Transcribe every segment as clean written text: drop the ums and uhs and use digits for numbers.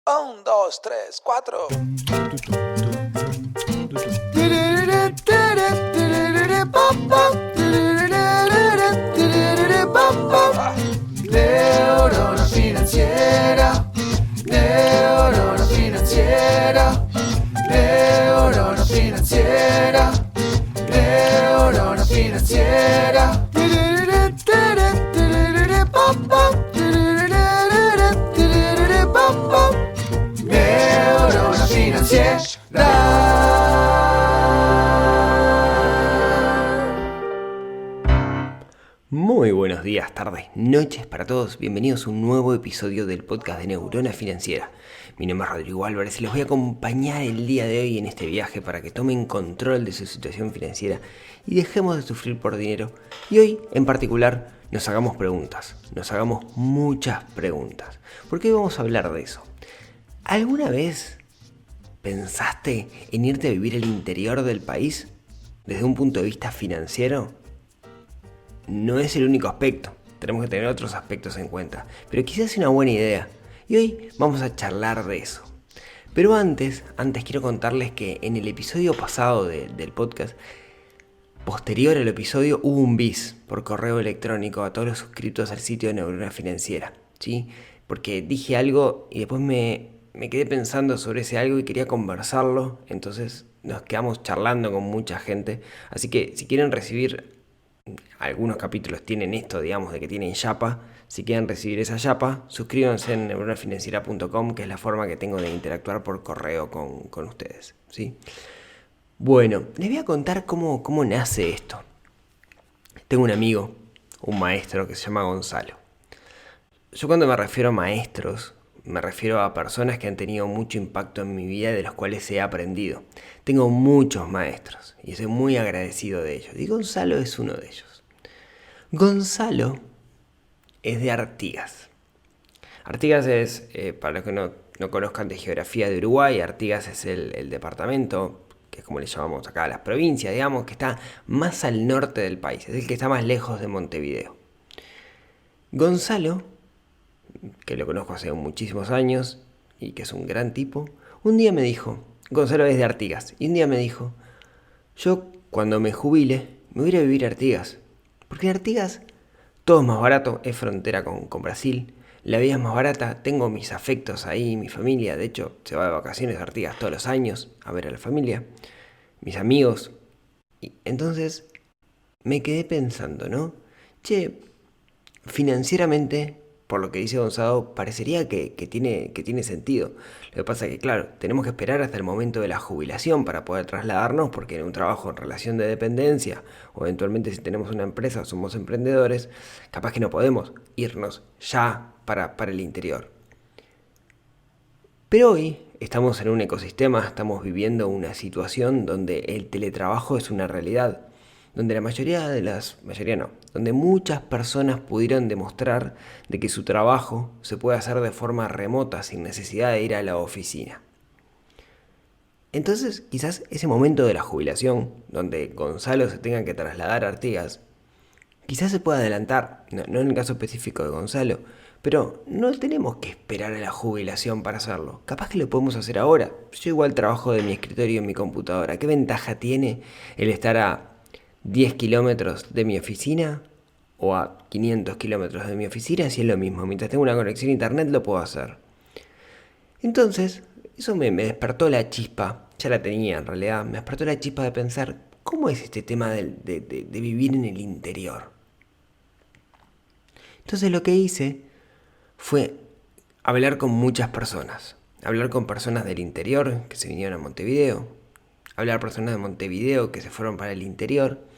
Un, dos, tres, cuatro. Neurona financiera, neurona financiera, neurona financiera, neurona financiera. Neurona financiera. Muy buenos días, tardes, noches para todos. Bienvenidos a un nuevo episodio del podcast de Neurona Financiera. Mi nombre es Rodrigo Álvarez y les voy a acompañar el día de hoy en este viaje para que tomen control de su situación financiera y dejemos de sufrir por dinero. Y hoy, en particular, nos hagamos preguntas. Nos hagamos muchas preguntas. Porque hoy vamos a hablar de eso. ¿Alguna vez pensaste en irte a vivir al interior del país desde un punto de vista financiero? No es el único aspecto, tenemos que tener otros aspectos en cuenta, pero quizás es una buena idea y hoy vamos a charlar de eso. Pero antes quiero contarles que en el episodio pasado del podcast, posterior al episodio, hubo un bis por correo electrónico a todos los suscritos al sitio de Neurona Financiera, ¿sí? Porque dije algo y después me quedé pensando sobre ese algo y quería conversarlo, entonces nos quedamos charlando con mucha gente, así que si quieren recibir, algunos capítulos tienen esto, digamos, de que tienen yapa. Si quieren recibir esa yapa, suscríbanse en neuronafinanciera.com, que es la forma que tengo de interactuar por correo con ustedes, ¿sí? Bueno, les voy a contar cómo nace esto. Tengo un amigo, un maestro que se llama Gonzalo. Yo cuando me refiero a maestros, me refiero a personas que han tenido mucho impacto en mi vida y de los cuales he aprendido. Tengo muchos maestros y estoy muy agradecido de ellos. Y Gonzalo es uno de ellos. Gonzalo es de Artigas. Artigas es, para los que no conozcan de geografía de Uruguay, Artigas es el departamento, que es como le llamamos acá a las provincias, digamos, que está más al norte del país. Es el que está más lejos de Montevideo. Gonzalo, que lo conozco hace muchísimos años y que es un gran tipo, un día me dijo, Gonzalo es de Artigas, y un día me dijo, yo cuando me jubile me voy a ir a vivir a Artigas, porque en Artigas todo es más barato, es frontera con Brasil, la vida es más barata, tengo mis afectos ahí, mi familia, de hecho se va de vacaciones a Artigas todos los años a ver a la familia, mis amigos, y entonces me quedé pensando, ¿no? Che, financieramente, por lo que dice Gonzalo, parecería que tiene sentido. Lo que pasa es que, claro, tenemos que esperar hasta el momento de la jubilación para poder trasladarnos, porque en un trabajo en relación de dependencia, o eventualmente si tenemos una empresa o somos emprendedores, capaz que no podemos irnos ya para el interior. Pero hoy estamos en un ecosistema, estamos viviendo una situación donde el teletrabajo es una realidad, donde donde muchas personas pudieron demostrar de que su trabajo se puede hacer de forma remota sin necesidad de ir a la oficina. Entonces, quizás ese momento de la jubilación, donde Gonzalo se tenga que trasladar a Artigas, quizás se pueda adelantar, no en el caso específico de Gonzalo, pero no tenemos que esperar a la jubilación para hacerlo. Capaz que lo podemos hacer ahora. Yo igual trabajo de mi escritorio en mi computadora. ¿Qué ventaja tiene el estar a 10 kilómetros de mi oficina o a 500 kilómetros de mi oficina? Si es lo mismo, mientras tengo una conexión a internet lo puedo hacer. Entonces, eso me despertó la chispa, ya la tenía en realidad, me despertó la chispa de pensar, ¿cómo es este tema de vivir en el interior? Entonces lo que hice fue hablar con muchas personas, hablar con personas del interior que se vinieron a Montevideo, hablar con personas de Montevideo que se fueron para el interior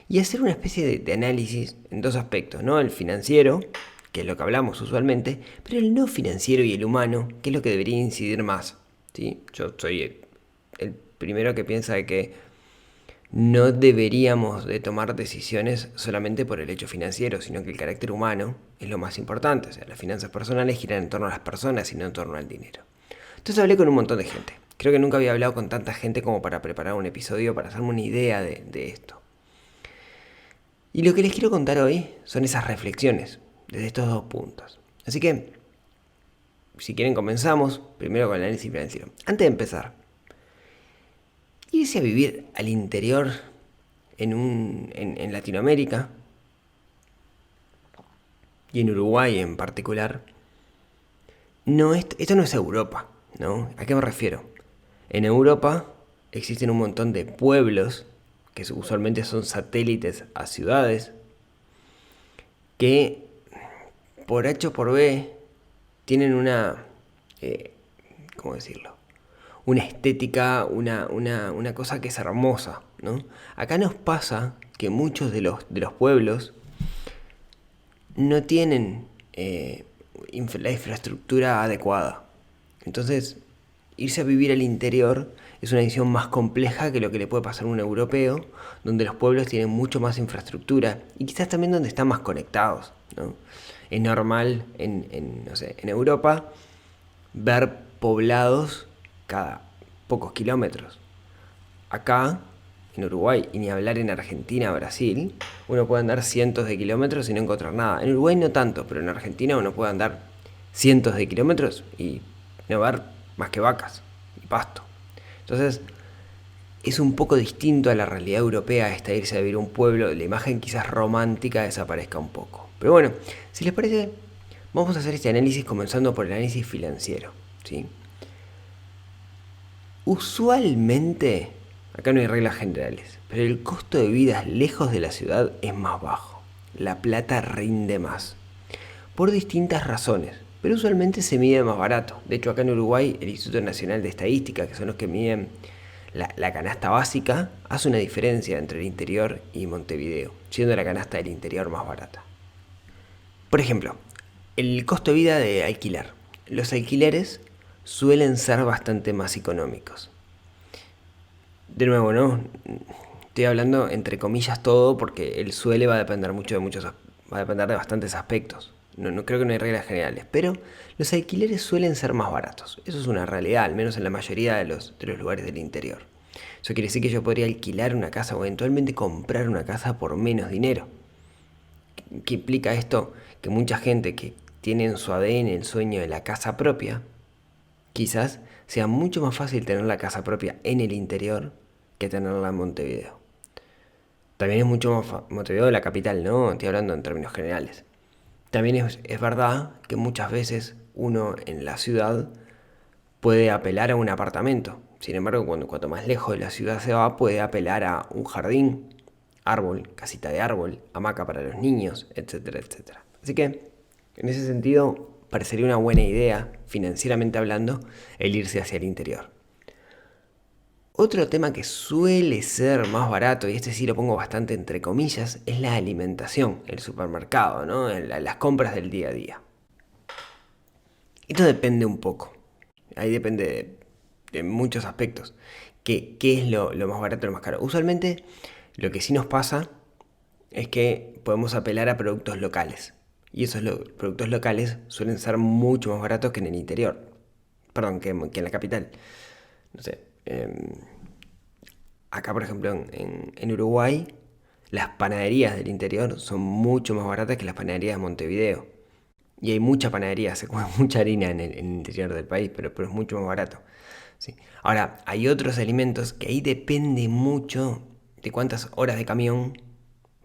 y hacer una especie de análisis en dos aspectos, ¿no? El financiero, que es lo que hablamos usualmente, pero el no financiero y el humano, que es lo que debería incidir más, ¿sí? Yo soy el primero que piensa de que no deberíamos de tomar decisiones solamente por el hecho financiero, sino que el carácter humano es lo más importante. O sea, las finanzas personales giran en torno a las personas y no en torno al dinero. Entonces hablé con un montón de gente. Creo que nunca había hablado con tanta gente como para preparar un episodio, para hacerme una idea de esto. Y lo que les quiero contar hoy son esas reflexiones desde estos dos puntos. Así que si quieren comenzamos primero con el análisis financiero. Antes de empezar, irse a vivir al interior en Latinoamérica y en Uruguay en particular, esto no es Europa, ¿no? ¿A qué me refiero? En Europa existen un montón de pueblos que usualmente son satélites a ciudades que por H o por B tienen ¿cómo decirlo? Una estética, una cosa que es hermosa, ¿no? Acá nos pasa que muchos de los pueblos no tienen la infraestructura adecuada. Entonces, irse a vivir al interior es una decisión más compleja que lo que le puede pasar a un europeo, donde los pueblos tienen mucho más infraestructura y quizás también donde están más conectados, ¿no? Es normal no sé, en Europa ver poblados cada pocos kilómetros. Acá, en Uruguay, y ni hablar en Argentina o Brasil, uno puede andar cientos de kilómetros y no encontrar nada. En Uruguay no tanto, pero en Argentina uno puede andar cientos de kilómetros y no ver más que vacas y pasto. Entonces, es un poco distinto a la realidad europea esta irse a vivir a un pueblo. La imagen quizás romántica desaparezca un poco. Pero bueno, si les parece, vamos a hacer este análisis comenzando por el análisis financiero, ¿sí? Usualmente, acá no hay reglas generales, pero el costo de vida lejos de la ciudad es más bajo. La plata rinde más. Por distintas razones, pero usualmente se mide más barato. De hecho, acá en Uruguay, el Instituto Nacional de Estadística, que son los que miden la canasta básica, hace una diferencia entre el interior y Montevideo, siendo la canasta del interior más barata. Por ejemplo, el costo de vida de alquiler. Los alquileres suelen ser bastante más económicos. De nuevo, ¿no? Estoy hablando entre comillas todo porque el suele va a depender va a depender de bastantes aspectos. No creo que no hay reglas generales, pero los alquileres suelen ser más baratos. Eso es una realidad, al menos en la mayoría de los lugares del interior. Eso quiere decir que yo podría alquilar una casa o eventualmente comprar una casa por menos dinero. ¿Qué implica esto? Que mucha gente que tiene en su ADN el sueño de la casa propia, quizás sea mucho más fácil tener la casa propia en el interior que tenerla en Montevideo. También es mucho más Montevideo de la capital, ¿no? Estoy hablando en términos generales. También es verdad que muchas veces uno en la ciudad puede apelar a un apartamento. Sin embargo, cuanto más lejos de la ciudad se va, puede apelar a un jardín, árbol, casita de árbol, hamaca para los niños, etcétera, etcétera. Así que, en ese sentido, parecería una buena idea, financieramente hablando, el irse hacia el interior. Otro tema que suele ser más barato, y este sí lo pongo bastante entre comillas, es la alimentación, el supermercado, ¿no? Las compras del día a día. Esto depende un poco. Ahí depende de muchos aspectos. ¿Qué es lo más barato o lo más caro? Usualmente lo que sí nos pasa es que podemos apelar a productos locales. Y esos productos locales suelen ser mucho más baratos que en el interior. Perdón, que en la capital. No sé. Acá, por ejemplo, en Uruguay, las panaderías del interior son mucho más baratas que las panaderías de Montevideo. Y hay mucha panadería, se come mucha harina en el interior del país, pero es mucho más barato. ¿Sí? Ahora, hay otros alimentos que ahí depende mucho de cuántas horas de camión,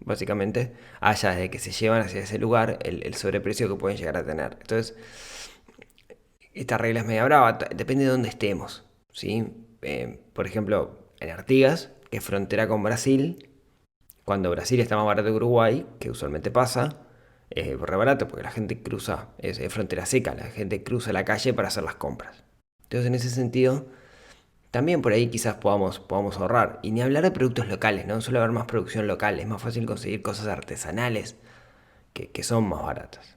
básicamente, haya desde que se llevan hacia ese lugar, el sobreprecio que pueden llegar a tener. Entonces, esta regla es media brava, depende de dónde estemos, ¿sí? Por ejemplo, en Artigas, que es frontera con Brasil, cuando Brasil está más barato que Uruguay, que usualmente pasa, es re barato porque la gente cruza, es frontera seca, la gente cruza la calle para hacer las compras. Entonces, en ese sentido, también por ahí quizás podamos ahorrar. Y ni hablar de productos locales, ¿no? Suele haber más producción local, es más fácil conseguir cosas artesanales que son más baratas.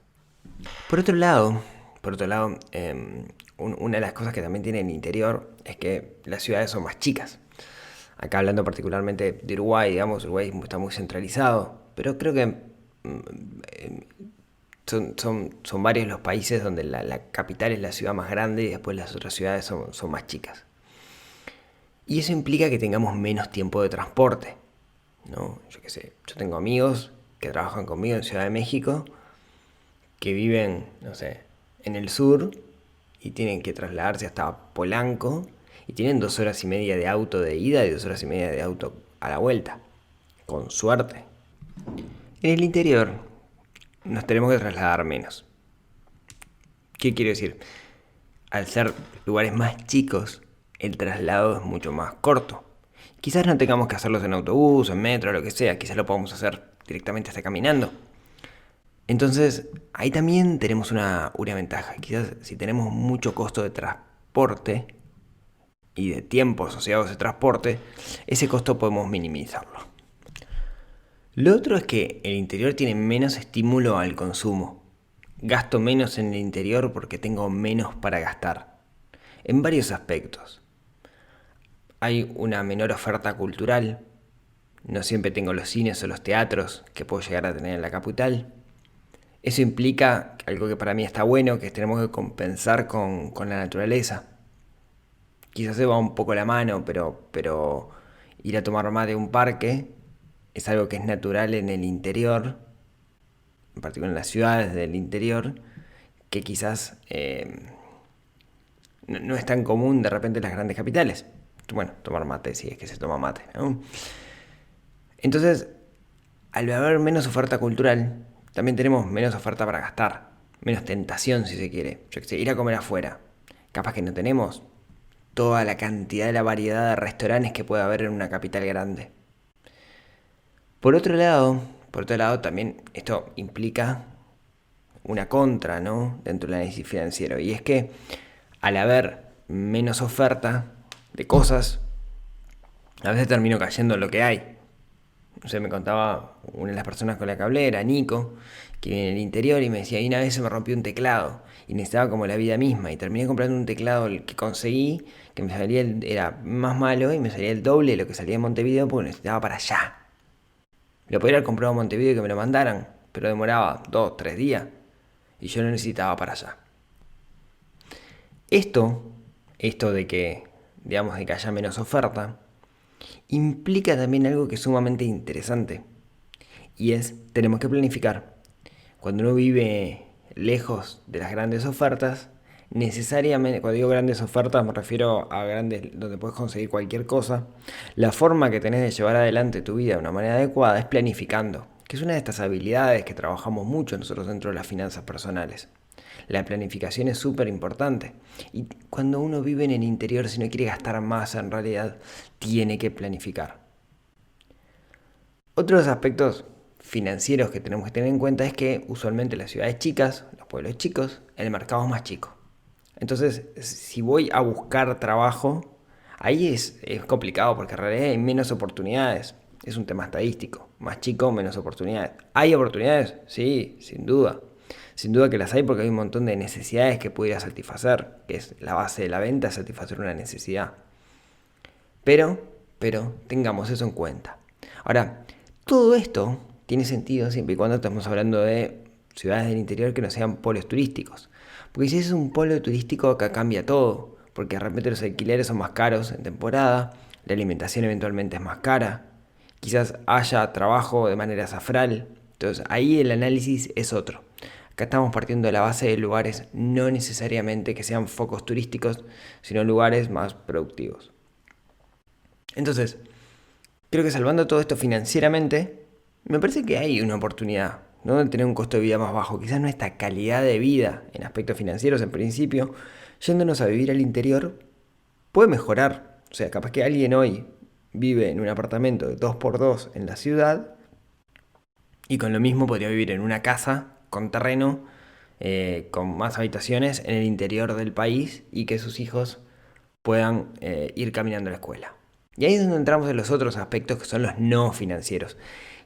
Por otro lado, una de las cosas que también tiene el interior es que las ciudades son más chicas. Acá hablando particularmente de Uruguay, digamos, Uruguay está muy centralizado, pero creo que son varios los países donde la capital es la ciudad más grande y después las otras ciudades son más chicas. Y eso implica que tengamos menos tiempo de transporte, ¿no? Yo qué sé, yo tengo amigos que trabajan conmigo en Ciudad de México, que viven, no sé, en el sur y tienen que trasladarse hasta Polanco y tienen 2 horas y media de auto de ida y 2 horas y media de auto a la vuelta, con suerte. En el interior nos tenemos que trasladar menos. ¿Qué quiero decir? Al ser lugares más chicos, el traslado es mucho más corto. Quizás no tengamos que hacerlos en autobús, en metro, lo que sea, quizás lo podamos hacer directamente hasta caminando. Entonces, ahí también tenemos una ventaja. Quizás si tenemos mucho costo de transporte y de tiempo asociado a ese transporte, ese costo podemos minimizarlo. Lo otro es que el interior tiene menos estímulo al consumo. Gasto menos en el interior porque tengo menos para gastar. En varios aspectos. Hay una menor oferta cultural. No siempre tengo los cines o los teatros que puedo llegar a tener en la capital. Eso implica algo que para mí está bueno, que tenemos que compensar con la naturaleza. Quizás se va un poco la mano, pero ir a tomar mate a un parque es algo que es natural en el interior, en particular en las ciudades del interior, que quizás no es tan común de repente en las grandes capitales. Bueno, tomar mate, si es que se toma mate, ¿no? Entonces, al haber menos oferta cultural, también tenemos menos oferta para gastar, menos tentación si se quiere. Yo qué sé, ir a comer afuera. Capaz que no tenemos toda la cantidad de la variedad de restaurantes que puede haber en una capital grande. Por otro lado también esto implica una contra, ¿no? Dentro del análisis financiero. Y es que al haber menos oferta de cosas, a veces termino cayendo en lo que hay. No sé, me contaba una de las personas con la que hablé, era Nico, que vive en el interior y me decía, y una vez se me rompió un teclado y necesitaba como la vida misma y terminé comprando un teclado el que conseguí, que me salía era más malo y me salía el doble de lo que salía en Montevideo porque necesitaba para allá. Lo podría haber comprado en Montevideo y que me lo mandaran, pero demoraba 2-3 días y yo lo necesitaba para allá. Esto de que, digamos, de que haya menos oferta, implica también algo que es sumamente interesante. Y es, tenemos que planificar. Cuando uno vive lejos de las grandes ofertas, necesariamente, cuando digo grandes ofertas me refiero a grandes donde puedes conseguir cualquier cosa, la forma que tenés de llevar adelante tu vida de una manera adecuada es planificando, que es una de estas habilidades que trabajamos mucho nosotros dentro de las finanzas personales. La planificación es súper importante. Y cuando uno vive en el interior, si no quiere gastar más, en realidad tiene que planificar. Otros aspectos financieros que tenemos que tener en cuenta es que usualmente las ciudades chicas, los pueblos chicos, el mercado es más chico. Entonces, si voy a buscar trabajo, ahí es complicado porque en realidad hay menos oportunidades. Es un tema estadístico. Más chico, menos oportunidades. ¿Hay oportunidades? Sí, sin duda. Sin duda que las hay porque hay un montón de necesidades que pudiera satisfacer, que es la base de la venta, satisfacer una necesidad. Pero tengamos eso en cuenta. Ahora, todo esto tiene sentido siempre y cuando estamos hablando de ciudades del interior que no sean polos turísticos. Porque si es un polo turístico, acá cambia todo. Porque de repente los alquileres son más caros en temporada, la alimentación eventualmente es más cara, quizás haya trabajo de manera azafral. Entonces ahí el análisis es otro. Acá estamos partiendo de la base de lugares no necesariamente que sean focos turísticos, sino lugares más productivos. Entonces, creo que salvando todo esto financieramente, me parece que hay una oportunidad, ¿no?, de tener un costo de vida más bajo. Quizás nuestra calidad de vida en aspectos financieros, en principio, yéndonos a vivir al interior, puede mejorar. O sea, capaz que alguien hoy vive en un apartamento de 2x2 en la ciudad y con lo mismo podría vivir en una casa con terreno, con más habitaciones en el interior del país y que sus hijos puedan ir caminando a la escuela. Y ahí es donde entramos en los otros aspectos que son los no financieros,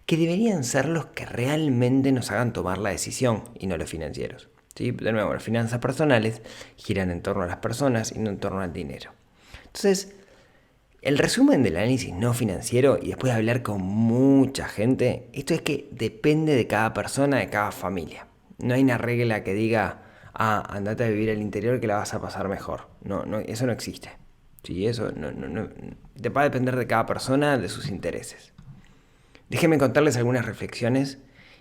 que deberían ser los que realmente nos hagan tomar la decisión y no los financieros. ¿Sí? De nuevo, las finanzas personales giran en torno a las personas y no en torno al dinero. Entonces, el resumen del análisis no financiero, y después de hablar con mucha gente, esto es que depende de cada persona, de cada familia. No hay una regla que diga, andate a vivir al interior que la vas a pasar mejor. No, eso no existe. Sí, eso no. Te va a depender de cada persona, de sus intereses. Déjenme contarles algunas reflexiones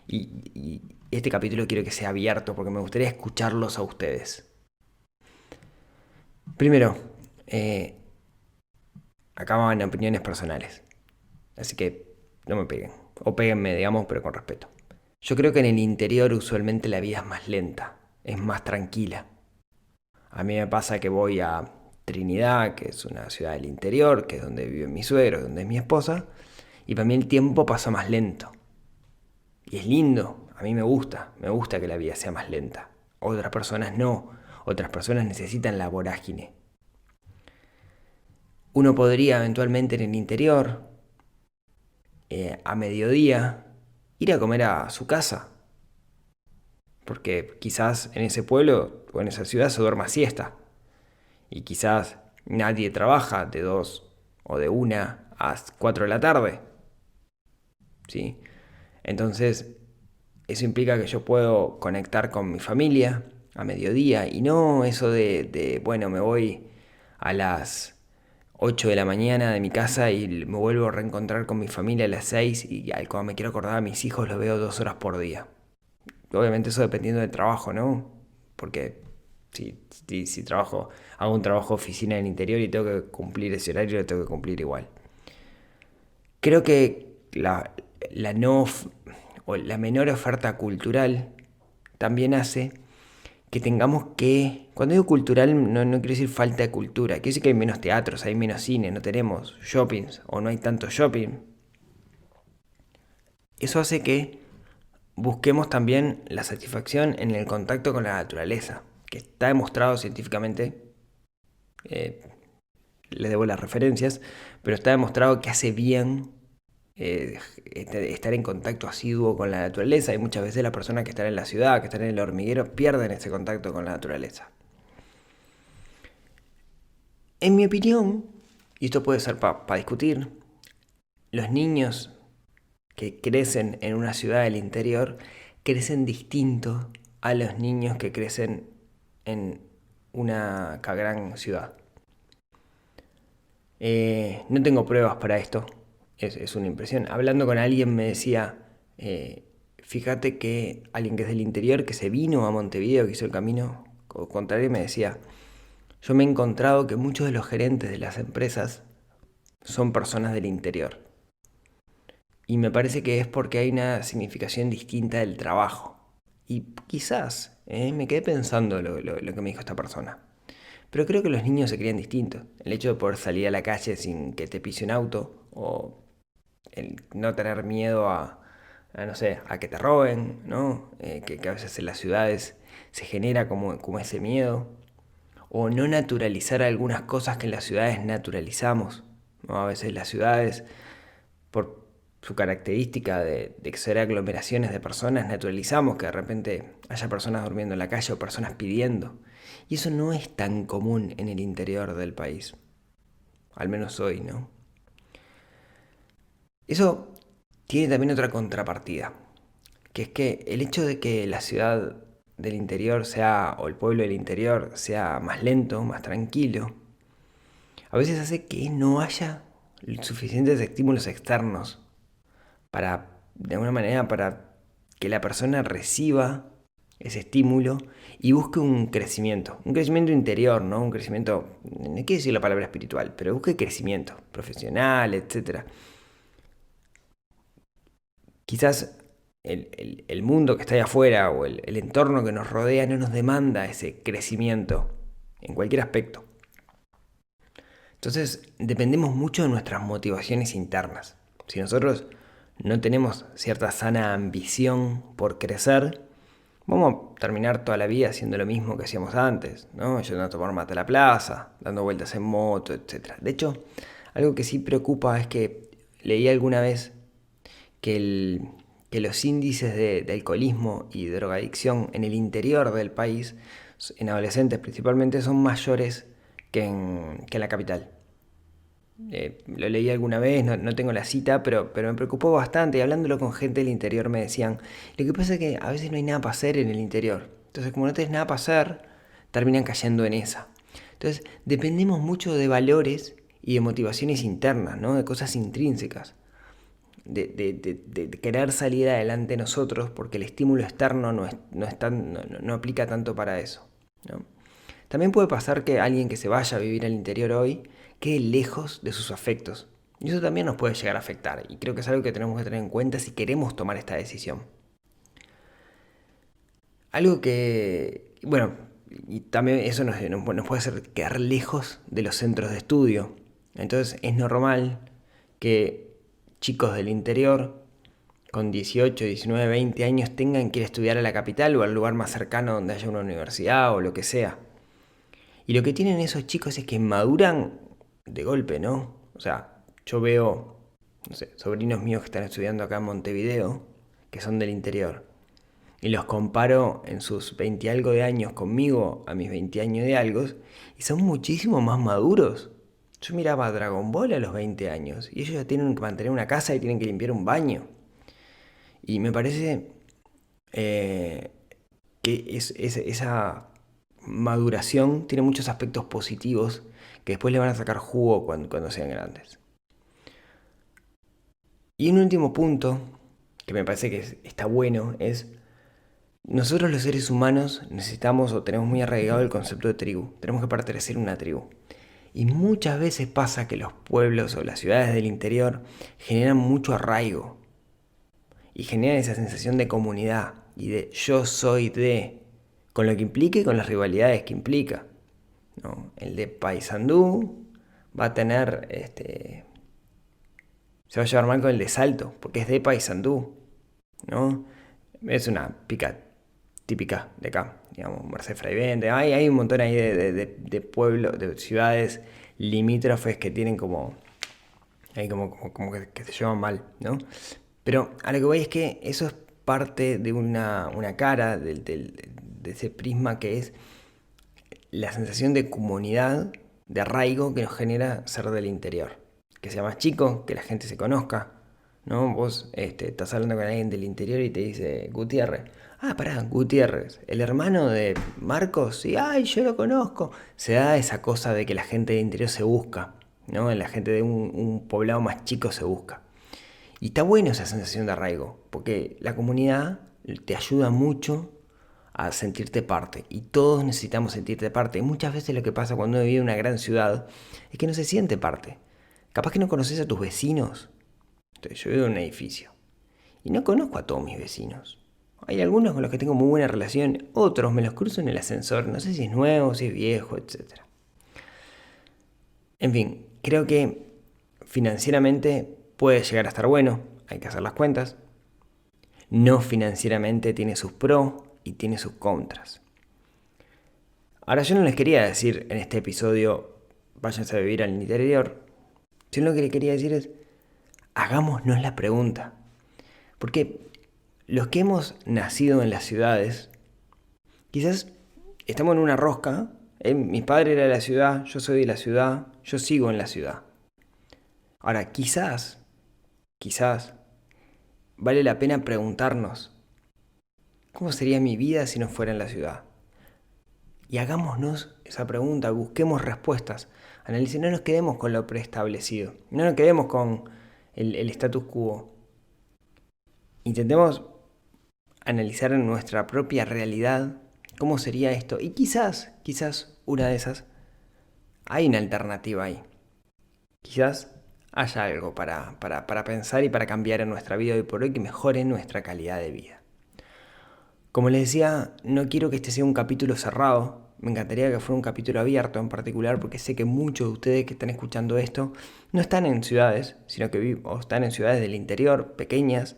y este capítulo quiero que sea abierto porque me gustaría escucharlos a ustedes. Primero, acá van opiniones personales, así que no me peguen, o péguenme, digamos, pero con respeto. Yo creo que en el interior usualmente la vida es más lenta, es más tranquila. A mí me pasa que voy a Trinidad, que es una ciudad del interior, que es donde viven mis suegros, donde es mi esposa, y para mí el tiempo pasa más lento. Y es lindo, a mí me gusta que la vida sea más lenta. Otras personas no, otras personas necesitan la vorágine. Uno podría eventualmente en el interior, a mediodía, ir a comer a su casa, porque quizás en ese pueblo o en esa ciudad se duerma siesta, y quizás nadie trabaja de 2 o de 1 a 4 de la tarde, ¿sí? Entonces, eso implica que yo puedo conectar con mi familia a mediodía y no eso bueno, me voy a las 8 de la mañana de mi casa y me vuelvo a reencontrar con mi familia a las 6 y cuando me quiero acordar a mis hijos los veo 2 horas por día. Obviamente eso dependiendo del trabajo, ¿no? Porque si trabajo, hago un trabajo de oficina en el interior y tengo que cumplir ese horario, lo tengo que cumplir igual. Creo que la no o la menor oferta cultural también hace que tengamos que, cuando digo cultural no quiero decir falta de cultura, quiero decir que hay menos teatros, hay menos cine, no tenemos shoppings o no hay tanto shopping. Eso hace que busquemos también la satisfacción en el contacto con la naturaleza, que está demostrado científicamente, les debo las referencias, pero está demostrado que hace bien estar en contacto asiduo con la naturaleza, y muchas veces las personas que están en la ciudad, que están en el hormiguero, pierden ese contacto con la naturaleza. En mi opinión, y esto puede ser para discutir, los niños que crecen en una ciudad del interior crecen distinto a los niños que crecen en una gran ciudad. No tengo pruebas para esto, es una impresión. Hablando con alguien me decía, fíjate que alguien que es del interior, que se vino a Montevideo, que hizo el camino contrario, me decía, yo me he encontrado que muchos de los gerentes de las empresas son personas del interior. Y me parece que es porque hay una significación distinta del trabajo. Y quizás, me quedé pensando lo que me dijo esta persona. Pero creo que los niños se crían distintos. El hecho de poder salir a la calle sin que te pise un auto, o el no tener miedo no sé, a que te roben, ¿no? Que a veces en las ciudades se genera como ese miedo. O no naturalizar algunas cosas que en las ciudades naturalizamos, ¿no? A veces las ciudades, por su característica de ser aglomeraciones de personas, naturalizamos que de repente haya personas durmiendo en la calle o personas pidiendo. Y eso no es tan común en el interior del país. Al menos hoy, ¿no? Eso tiene también otra contrapartida, que es que el hecho de que la ciudad del interior sea, o el pueblo del interior sea más lento, más tranquilo, a veces hace que no haya suficientes estímulos externos de alguna manera, para que la persona reciba ese estímulo y busque un crecimiento interior, ¿no? Un crecimiento, no quiero decir la palabra espiritual, pero busque crecimiento profesional, etc. Quizás el mundo que está ahí afuera o el entorno que nos rodea no nos demanda ese crecimiento en cualquier aspecto. Entonces dependemos mucho de nuestras motivaciones internas. Si nosotros no tenemos cierta sana ambición por crecer, vamos a terminar toda la vida haciendo lo mismo que hacíamos antes, ¿no? Yendo a tomar mate a la plaza, dando vueltas en moto, etc. De hecho, algo que sí preocupa es que leí alguna vez que los índices de alcoholismo y drogadicción en el interior del país, en adolescentes principalmente, son mayores que en la capital. Lo leí alguna vez, no tengo la cita, pero me preocupó bastante. Y hablándolo con gente del interior me decían, lo que pasa es que a veces no hay nada para hacer en el interior. Entonces, como no tenés nada para hacer, terminan cayendo en esa. Entonces, dependemos mucho de valores y de motivaciones internas, ¿no? De cosas intrínsecas. De querer salir adelante nosotros, porque el estímulo externo no aplica tanto para eso, ¿no? También puede pasar que alguien que se vaya a vivir al interior hoy quede lejos de sus afectos. Y eso también nos puede llegar a afectar. Y creo que es algo que tenemos que tener en cuenta si queremos tomar esta decisión. Algo que, bueno, y también eso nos puede hacer quedar lejos de los centros de estudio. Entonces es normal que chicos del interior con 18, 19, 20 años tengan que ir a estudiar a la capital o al lugar más cercano donde haya una universidad o lo que sea. Y lo que tienen esos chicos es que maduran de golpe, ¿no? O sea, yo veo, no sé, sobrinos míos que están estudiando acá en Montevideo, que son del interior, y los comparo en sus 20 y algo de años conmigo, a mis 20 años de algo, y son muchísimo más maduros. Yo miraba Dragon Ball a los 20 años, y ellos ya tienen que mantener una casa y tienen que limpiar un baño. Y me parece que esa maduración tiene muchos aspectos positivos que después le van a sacar jugo cuando sean grandes. Y un último punto que me parece que está bueno es: nosotros los seres humanos necesitamos o tenemos muy arraigado el concepto de tribu. Tenemos que pertenecer a una tribu. Y muchas veces pasa que los pueblos o las ciudades del interior generan mucho arraigo. Y generan esa sensación de comunidad y de yo soy de, con lo que implica y con las rivalidades que implica, ¿no? El de Paysandú va a tener, se va a llevar mal con el de Salto, porque es de Paysandú, ¿no? Es una pica típica de acá, digamos, Merced Fraivente. Hay un montón ahí de pueblos, de ciudades limítrofes que tienen como que se llevan mal, ¿no? Pero a lo que voy es que eso es parte de una cara de ese prisma que es la sensación de comunidad, de arraigo que nos genera ser del interior. Que sea más chico, que la gente se conozca, ¿no? Vos estás hablando con alguien del interior y te dice Gutiérrez. Ah, pará, Gutiérrez, el hermano de Marcos, sí, ay, yo lo conozco. Se da esa cosa de que la gente del interior se busca, ¿no? La gente de un poblado más chico se busca. Y está bueno esa sensación de arraigo, porque la comunidad te ayuda mucho a sentirte parte. Y todos necesitamos sentirte parte. Y muchas veces lo que pasa cuando uno vive en una gran ciudad es que no se siente parte. Capaz que no conoces a tus vecinos. Entonces, yo vivo en un edificio y no conozco a todos mis vecinos. Hay algunos con los que tengo muy buena relación, otros me los cruzo en el ascensor. No sé si es nuevo, si es viejo, etc. En fin, creo que financieramente puede llegar a estar bueno, hay que hacer las cuentas. No financieramente tiene sus pros y tiene sus contras. Ahora, yo no les quería decir en este episodio váyanse a vivir al interior. Yo lo que les quería decir es hagámonos la pregunta. Porque los que hemos nacido en las ciudades, quizás estamos en una rosca. Mi padre era de la ciudad, yo soy de la ciudad, yo sigo en la ciudad. Ahora, quizás vale la pena preguntarnos, ¿cómo sería mi vida si no fuera en la ciudad? Y hagámonos esa pregunta, busquemos respuestas, analicemos, no nos quedemos con lo preestablecido, no nos quedemos con el status quo. Intentemos analizar en nuestra propia realidad cómo sería esto. Y quizás una de esas, hay una alternativa ahí. Quizás haya algo para pensar y para cambiar en nuestra vida hoy por hoy que mejore nuestra calidad de vida. Como les decía, no quiero que este sea un capítulo cerrado. Me encantaría que fuera un capítulo abierto en particular, porque sé que muchos de ustedes que están escuchando esto no están en ciudades, sino que están en ciudades del interior, pequeñas.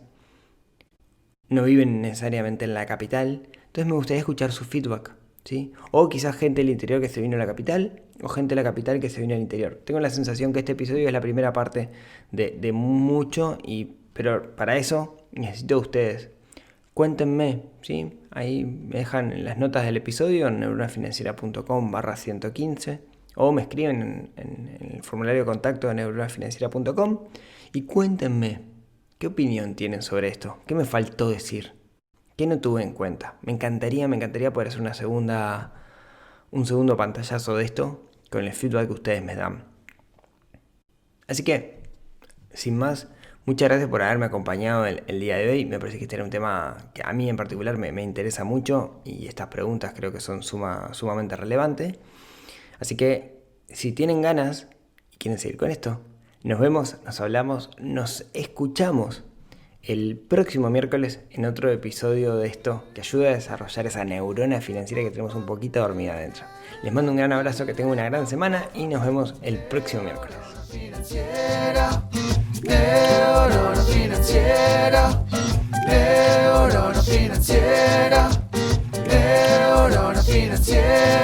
No viven necesariamente en la capital. Entonces me gustaría escuchar su feedback, ¿sí? O quizás gente del interior que se vino a la capital, o gente de la capital que se vino al interior. Tengo la sensación que este episodio es la primera parte de mucho, pero para eso necesito de ustedes. Cuéntenme, ¿sí? Ahí me dejan en las notas del episodio en neuronafinanciera.com/115 o me escriben en el formulario de contacto de neuronafinanciera.com y cuéntenme qué opinión tienen sobre esto, qué me faltó decir, qué no tuve en cuenta. Me encantaría poder hacer un segundo pantallazo de esto con el feedback que ustedes me dan. Así que, sin más, Muchas gracias por haberme acompañado el día de hoy. Me parece que este era un tema que a mí en particular me interesa mucho y estas preguntas creo que son sumamente relevantes. Así que si tienen ganas y quieren seguir con esto, nos vemos, nos hablamos, nos escuchamos el próximo miércoles en otro episodio de esto que ayuda a desarrollar esa neurona financiera que tenemos un poquito dormida adentro. Les mando un gran abrazo, que tengan una gran semana y nos vemos el próximo miércoles. Neurona financiera, neurona financiera, neurona financiera.